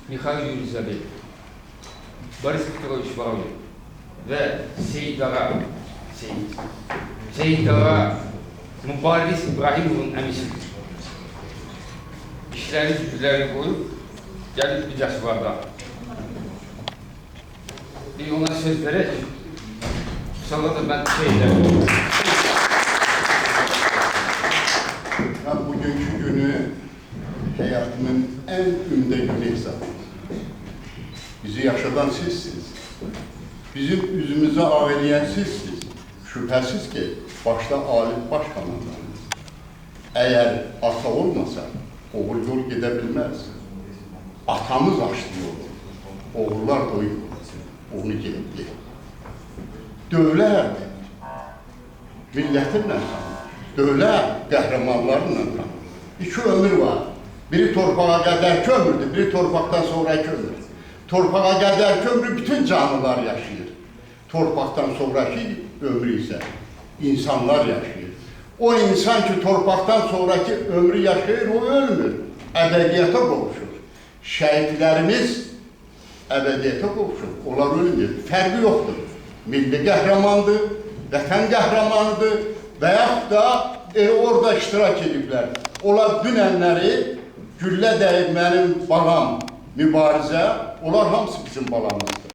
Mikhail Yurizabev, Boris Petrovich Voronov ve Seyit Ağa Mübariz İbrahimov'un əmisidir. İşlərini, güclərini qoyub, gəlib bir cəsvarda. Bir ona söz verək, sonra da ben şeyler. Ben bugünkü günü hayatımın en ümde günü hesap ediyorum. Bizi yaşadan sizsiniz. Bizim üzümüze ağlayan sizsiniz. Şüphesiz ki başta Alip Başkomandanımız. Eğer ata olmasa oğul yol gidebilmez. Atamız açtı yolu. Oğullar doyuyor. Onu gitti. Dövlət millətinlə tanınır. Dövlət qəhrəmanlarla tanınır. İki ömür var. Biri torpağa qədərki ömürdür, biri torpaqdan sonraki ömür. Torpağa qədərki ömrü bütün canlılar yaşayır. Torpaqdan sonraki ömrü ise insanlar yaşayır. O insan ki torpaqdan sonraki ömrü yaşayır, o ölmür. Əbədiyyətə qovuşur. Şəhidlərimiz əbədiyyətə qovuşur. Onlar ölmür. Fərqi yoxdur. Milli qəhrəmandır, vətən qəhrəmanıdır və yaxud da orada iştirak ediblər. Onlar dünənləri güllə dəyib mənim balam mübarizə, onlar hamısı bizim balamızdır.